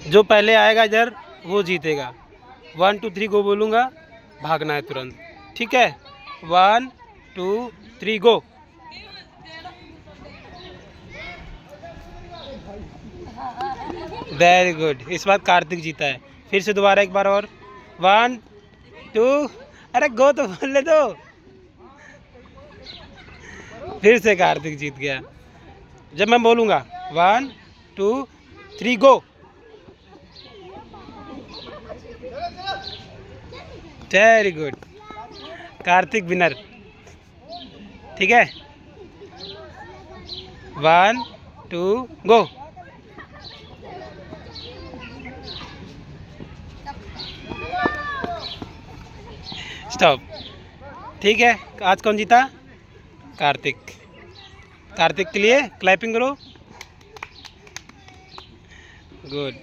जो पहले आएगा इधर वो जीतेगा। 1 2 3 गो बोलूँगा, भागना है तुरंत, ठीक है? 1 2 3 गो। वेरी गुड, इस बार कार्तिक जीता है। फिर से दोबारा एक बार और। 1 2, अरे गो तो बोलने दो। फिर से कार्तिक जीत गया। जब मैं बोलूँगा 1 2 3 गो। वेरी गुड, कार्तिक विनर, ठीक है? 1 2 गो। स्टॉप, ठीक है? आज कौन जीता? कार्तिक। कार्तिक के लिए क्लैपिंग करो। गुड।